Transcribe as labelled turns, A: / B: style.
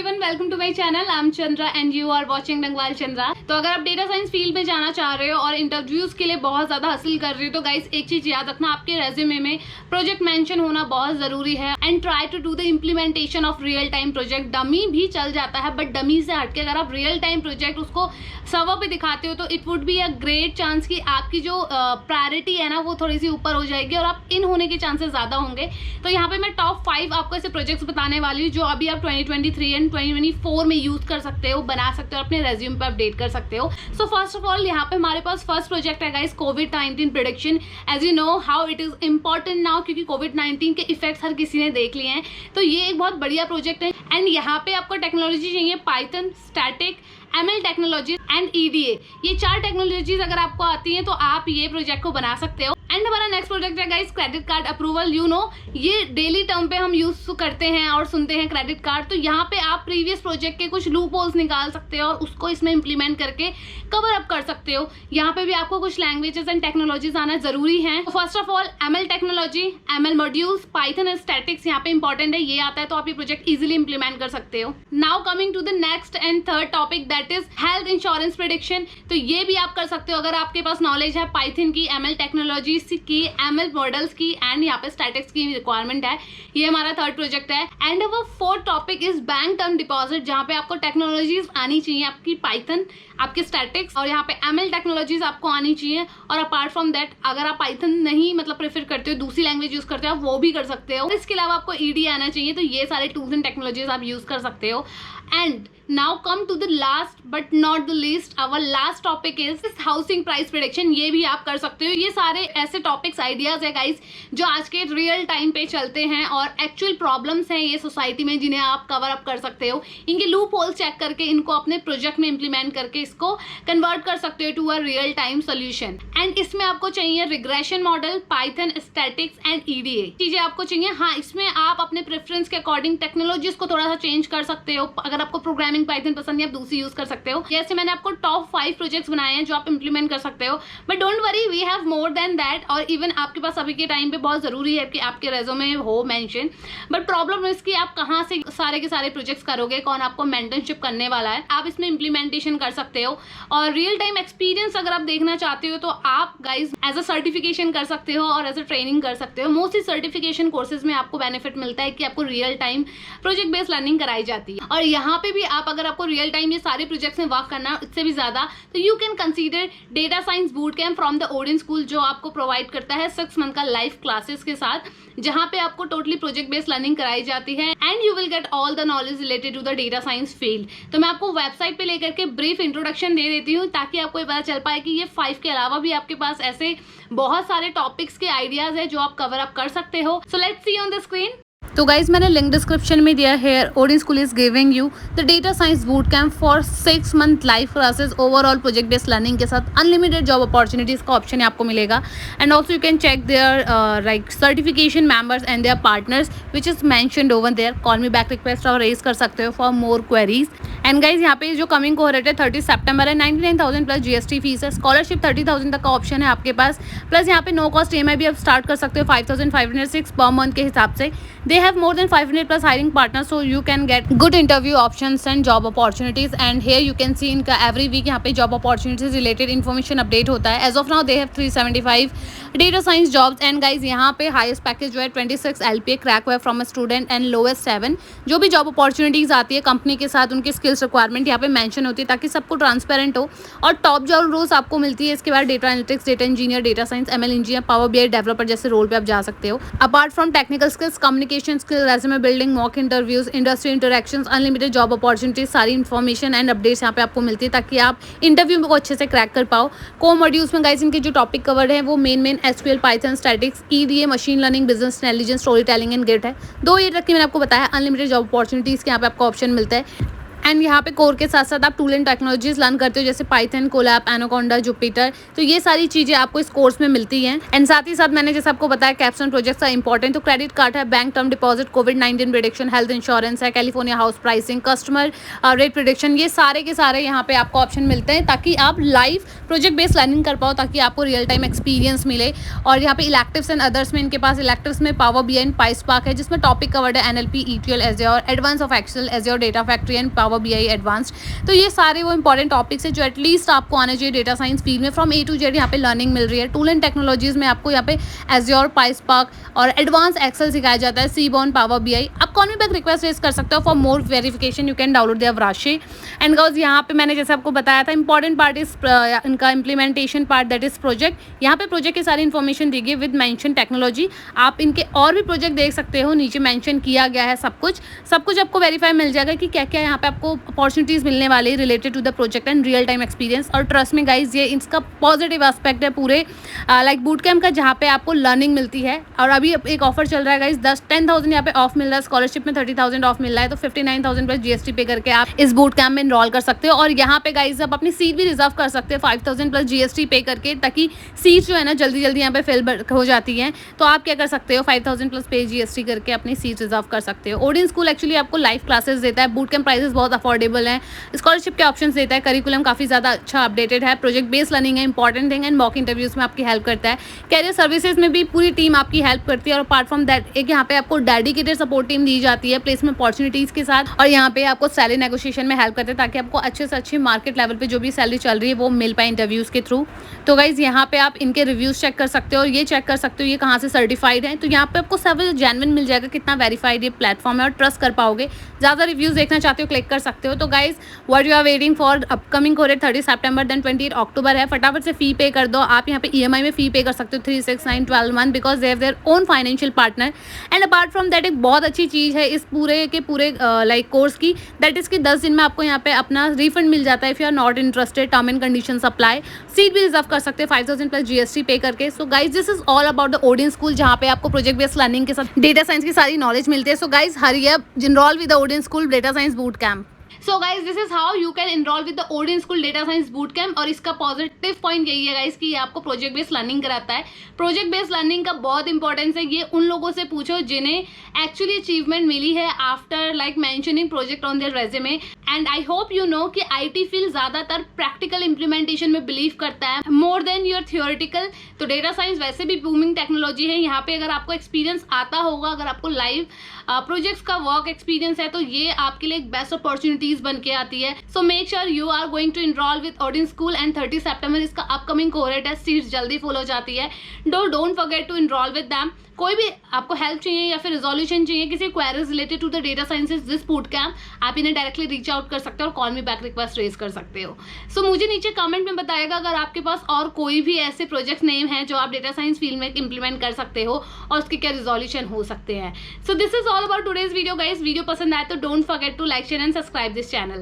A: Everyone, welcome to my channel. I am Chandra and you are watching Bengal Chandra. तो अगर आप data science field में जाना चाह रहे हो और इंटरव्यूज के लिए बहुत ज्यादा हासिल कर रहे हो तो गाइस एक चीज याद रखना, आपके रेज्यूमे में प्रोजेक्ट मेंशन होना बहुत जरूरी है। And try to do the implementation of real time project. Dummy भी चल जाता है बट डमी से हटके अगर आप रियल टाइम प्रोजेक्ट उसको सर्वर पे दिखाते हो तो it would be a great chance कि आपकी जो प्रायोरिटी है ना वो थोड़ी सी ऊपर हो जाएगी और आप इन होने के चांसेस ज्यादा होंगे। तो यहाँ पे मैं टॉप 5 आपको ऐसे प्रोजेक्ट्स बताने वाली हूँ जो अभी आप 2023 एंड 2024 में यूज कर सकते हो, बना सकते हो, अपने रेज्यूम पे अपडेट कर सकते हो। सो फर्स्ट ऑफ ऑल यहाँ पे हमारे पास फर्स्ट प्रोजेक्ट है गाइस, कोविड-19 prediction. As you know how it is important now, क्योंकि कोविड-19 के इफेक्ट्स हर किसी ने देख लिए हैं। तो ये एक बहुत बढ़िया प्रोजेक्ट है एंड यहाँ पे आपको टेक्नोलॉजी चाहिए Python, static, ML technology and EDA। ये 4 टेक्नोलॉजीज अगर आपको आती हैं तो आप ये प्रोजेक्ट को बना सकते हो। एंड हमारा नेक्स्ट प्रोजेक्ट है guys credit card approval. You know ये डेली टर्म पे हम यूज करते हैं और सुनते हैं क्रेडिट कार्ड। तो यहाँ पे आप प्रीवियस प्रोजेक्ट के कुछ लूप होल्स निकाल सकते हो और उसको इसमें इंप्लीमेंट करके कवर अप कर सकते हो। यहाँ पे भी आपको कुछ लैंग्वेजेस एंड टेक्नोलॉजीज आना जरूरी है। First of all ML technology, ML modules, Python and statics यहाँ पे इंपॉर्टेंट है। ये आता है तो आप ये प्रोजेक्ट इजिली इंप्लीमेंट कर सकते हो। Now coming to the next and third topic, that is health insurance prediction. तो ये भी आप कर सकते हो अगर आपके पास नॉलेज है पाइथन की, ML टेक्नोलॉजीज की, ML मॉडल्स की एंड यहाँ पे स्टैटिक्स की रिक्वायरमेंट है। ये हमारा थर्ड प्रोजेक्ट है। एंड वो fourth topic is bank term deposit, जहाँ पे आपको टेक्नोलॉजीज आनी चाहिए, आपकी पाइथन, आपके स्टैटिक्स और यहाँ पे ML टेक्नोलॉजीज आपको आनी चाहिए। और अपार्ट फ्रॉम दैट अगर आप पाइथन नहीं प्रेफर करते हो, दूसरी लैंग्वेज यूज करते हो, आप वो भी कर सकते हो। इसके अलावा आपको EDA आना चाहिए। तो ये सारे टूल्स एंड टेक्नोलॉजीज आप यूज कर सकते हो। And now come to the last but not the least, our last topic is housing price prediction. ये भी आप कर सकते हो। ये सारे ऐसे टॉपिक्स, आइडियाज है गाइस जो आज के रियल टाइम पे चलते हैं और एक्चुअल प्रॉब्लम्स हैं ये सोसाइटी में, जिन्हें आप कवर अप कर सकते हो। इनके लूप होल्स चेक करके इनको अपने प्रोजेक्ट में इंप्लीमेंट करके इसको कन्वर्ट कर सकते हो to a real time solution. And इसमें आपको चाहिए regression model, Python, statics and EDA चीजें आपको चाहिए। हाँ, इसमें आप अपने प्रेफरेंस के अकॉर्डिंग टेक्नोलॉजीज को थोड़ा सा चेंज कर सकते हो। अगर आपको प्रोग्रामिंग पाइथन पसंद है आप दूसरी यूज कर सकते हो। जैसे मैंने आपको टॉप 5 प्रोजेक्ट्स बनाए हैं जो आप इंप्लीमेंट कर सकते हो। But don't worry, we have more than that. और इवन आपके पास अभी के टाइम पे बहुत जरूरी है कि आपके रेज्यूमे हो मेंशन। बट प्रॉब्लम इसकी आप कहाँ से सारे के सारे प्रोजेक्ट्स करोगे, कौन आपको मेंटरशिप करने वाला है, आप इसमें इंप्लीमेंटेशन कर सकते हो। और रियल टाइम एक्सपीरियंस अगर आप देखना चाहते हो तो आप गाइज एज अ सर्टिफिकेशन कर सकते हो और एज अ ट्रेनिंग कर सकते हो। मोस्टली सर्टिफिकेशन कोर्सेज में आपको बेनिफिट मिलता है कि आपको real time project based learning कराई जाती है। और यहाँ पे भी आप अगर आपको रियल टाइम ये सारे प्रोजेक्ट्स में वर्क करना इससे भी ज्यादा, तो you can consider data science boot camp from the Odean school, जो आपको प्रोवाइड करता है 6 मंथ का लाइव क्लासेस के साथ, जहां पे आपको टोटली प्रोजेक्ट बेस्ड लर्निंग कराई जाती है and you will get all the knowledge related to the data science field. तो मैं आपको वेबसाइट पे लेकर के ब्रीफ इंट्रोडक्शन दे देती हूँ ताकि आपको ये पता चल पाए कि ये 5 के अलावा भी आपके पास ऐसे बहुत सारे टॉपिक्स के आइडियाज है जो आप कवर अप कर सकते हो। So let's see on the screen. तो गाइज मैंने लिंक डिस्क्रिप्शन में दिया है। Odin school is giving you the data science boot camp for 6 month live classes, overall project based learning के साथ अनलिमिटेड जॉब अपॉर्चुनिटीज का ऑप्शन आपको मिलेगा। And also you can check their like certification members and their partners which is mentioned over there. Call me back request और raise कर सकते हो for more queries. And guys यहाँ पे जो कमिंग कोहरेट है 30 सितंबर है, 99,000 प्लस GST फीस है। स्कॉलरशिप 30,000 तक का ऑप्शन है आपके पास। प्लस यहाँ पे नो कॉस्ट EMI भी आप स्टार्ट कर सकते हो 5,506 पर मंथ के हिसाब से। They have more then 500 plus hiring partners, so you can get good interview options and job opportunities. And here you can see इनका every week यहाँ पे job opportunities related information update होता है। As of now they have 375 data science jobs and guys यहाँ पे highest package जो है 26 LPA crack हुआ है from a student and lowest 7। जो भी job opportunities आती है कंपनी के साथ उनकी skills requirement यहाँ पे mention होती है ताकि सबको ट्रांसपेरेंट हो। और टॉप जॉब रोल्स आपको मिलती है। इसके बाद data analytics, data engineer, data science, ML engineer, power BI developer जैसे रोल पे आप जा सकते हो। Apart from technical skills, communication skill, resume building, mock interviews, industry interactions, unlimited job opportunities, सारी इन्फॉर्मेशन एंड अपडेट्स यहाँ पे आपको मिलती है ताकि आप इंटरव्यू को अच्छे से क्रैक कर पाओ। को मॉड्यूल्स में गाइस इनके जो टॉपिक कवर्ड है वो main SQL, Python, statics, EDA, machine learning, business intelligence, story telling and git है। 2 ईयर तक की मैंने आपको बताया अनलिमिटेड जॉब अपॉर्चुनिटीज के यहाँ पे आपको ऑप्शन मिलता है। एंड यहाँ पे कोर के साथ साथ आप टूल एंड टेक्नोलॉजीज लर्न करते हो, जैसे पाइथन, कोलैब, एनाकोंडा, जुपिटर। तो ये सारी चीज़ें आपको इस कोर्स में मिलती हैं। एंड साथ ही साथ मैंने जैसे आपको बताया कैप्स्टोन प्रोजेक्ट का इंपॉर्टेंट, तो क्रेडिट कार्ड है, बैंक टर्म डिपॉजिट, कोविड-19 प्रिडिक्शन, हेल्थ इंश्योरेंस है, California house pricing, customer rate prediction, ये सारे के सारे यहाँ पे आपको ऑप्शन मिलते हैं ताकि आप लाइव प्रोजेक्ट बेस्ड लर्निंग कर पाओ, ताकि आपको रियल टाइम एक्सपीरियंस मिले। और यहाँ पे इलेक्टिव्स एंड अदर्स में इनके पास इलेक्टिव्स में पावर BI एंड पाइस्पार्क है, जिसमें टॉपिक कवर्ड है NLP, ETL, Azure, advance of Excel, Azure data factory and power BI advanced. तो ये सारे वो इंपॉर्टेंट टॉपिक्स है जो एटलीस्ट आपको आने चाहिए डेटा साइंस फील्ड में। फ्रॉम A to Z यहाँ पे लर्निंग मिल रही है। टूल एंड टेक्नोलॉजीज में आपको यहाँ पे एज़्योर, पाइस्पार्क और एडवांस एक्सेल सिखाया जाता है, सीबॉर्न, पावर BI। आप call me back request raise कर सकते हो। For more verification you can download there brochure. And guys यहाँ पे मैंने जैसे आपको बताया था इंपॉर्टेंट पार्ट इज इनका implementation part, that is project. यहाँ पे प्रोजेक्ट की सारी इन्फॉर्मेशन दी गई विद मेंशन टेक्नोलॉजी। आप इनके और भी प्रोजेक्ट देख सकते हो, नीचे मेंशन किया गया है सब कुछ आपको वेरीफाई मिल जाएगा कि क्या क्या यहाँ पे आपको अपॉर्चुनिटीज़ मिलने वाली related to the project and real time experience. और ट्रस्ट में गाइज ये इसका पॉजिटिव एस्पेक्ट है पूरे लाइक बूट कैम्प का, जहाँ पे आपको लर्निंग मिलती है। और अभी एक ऑफर चल रहा है गाइज, 10,000 यहाँ पे ऑफ मिल रहा है, स्कॉलरशिप में 30,000 ऑफ मिल रहा है। तो 59,000 प्लस GST पे करके आप इस बूट कैम्प में इनरोल कर सकते हो। और यहाँ पे गाइज आप अपनी सीट भी रिजर्व कर सकते हो 5,000 प्लस GST पे करके, ताकि सीट जो है ना जल्दी यहाँ पे फिल हो जाती है। तो आप क्या कर सकते हो, 5,000 प्लस पे GST करके अपनी सीट रिजर्व कर सकते हो। ओडिन स्कूल एक्चुअली आपको लाइव क्लासेस देता है, बूट कैम्प प्राइसेस बहुत अफोर्डेबल हैं, स्कॉलरशिप के ऑप्शंस देता है, करिकुलम काफ़ी ज़्यादा अच्छा अपडेटेड है, प्रोजेक्ट बेस्ड लर्निंग है important thing, and mock interviews में आपकी हेल्प करता है। कैरियर सर्विसेज में भी पूरी टीम आपकी हेल्प करती है। और अपार्ट फ्रॉम दैट एक यहाँ पे आपको डेडिकेटेड सपोर्ट टीम दी जाती है प्लेसमेंट अपॉर्चुनिटीज़ के साथ। और यहाँ पे आपको सैलरी नेगोशिएशन में हेल्प करते हैं, ताकि आपको अच्छे से अच्छी मार्केट लेवल पे जो भी सैलरी चल रही है वो मिल पाए इंटरव्यूज़ के थ्रू। तो गाइज यहाँ पे आप इनके रिव्यूज़ चेक कर सकते हो और ये चेक कर सकते हो ये कहाँ से सर्टिफाइड है। तो यहाँ पे आपको सब जेन्युइन मिल जाएगा कितना वेरीफाइड ये प्लेटफॉर्म है, और ट्रस्ट कर पाओगे। ज़्यादा रिव्यूज़ देखना चाहते हो क्लिक कर सकते हो। तो guys what you are waiting for, upcoming course 30 सितंबर देन 28 अक्टूबर है, फटाफट से फी पे कर दो। आप यहाँ पे EMI में फी पे कर सकते हो 3, 6, 9, 12 month, because they have their own financial partner. And apart from that एक बहुत अच्छी चीज़ है इस पूरे के पूरे लाइक कोर्स की, दैट इज़ कि 10 दिन में आपको यहाँ पे अपना रिफंड मिल जाता है if you are not interested. Term and condition apply, seat भी रिजर्व कर सकते हैं 5,000 प्लस GST पे करके। So guys this is all about the Odin school, जहाँ पे आपको प्रोजेक्ट बेस्ड लर्निंग के साथ डेटा साइंस की सारी नॉलेज मिलती है। So guys hurry up, enrol with the Odin school data science boot camp. So guys this is how you can enrol with the Odin school data science boot camp. और इसका positive point यही है guys कि ये आपको project based learning कराता है। Project based learning का बहुत इंपॉर्टेंस है। ये उन लोगों से पूछो जिन्हें एक्चुअली अचीवमेंट मिली है after like mentioning project on their resume. And I hope you know कि IT फील्ड ज़्यादातर प्रैक्टिकल इंप्लीमेंटेशन में बिलीव करता है मोर देन योर थियोरिटिकल। तो डेटा साइंस वैसे भी बूमिंग टेक्नोलॉजी है। यहाँ पे अगर आपको एक्सपीरियंस आता होगा, अगर आपको लाइव प्रोजेक्ट्स का वर्क एक्सपीरियंस है, तो ये आपके लिए एक बेस्ट अपॉर्चुनिटीज बन के आती है। So make sure you are going to enroll with Odin school and 30 सितंबर इसका अपकमिंग कोहॉर्ट है। सीट्स जल्दी फुल हो जाती है। Don't forget to enroll with them. कोई भी आपको हेल्प चाहिए या फिर रिजोल्यूशन चाहिए किसी queries related to the data sciences this boot camp, आप इन्हें डायरेक्टली रीच आउट कर सकते हो और call me back request raise कर सकते हो। सो मुझे नीचे कमेंट में बताएगा अगर आपके पास और कोई भी ऐसे प्रोजेक्ट नेम है जो आप डेटा साइंस फील्ड में इंप्लीमेंट कर सकते हो और उसके क्या रिजोल्यूशन हो सकते हैं। So this is all about today's video guys. Video पसंद आए तो don't forget to like, share and subscribe this channel.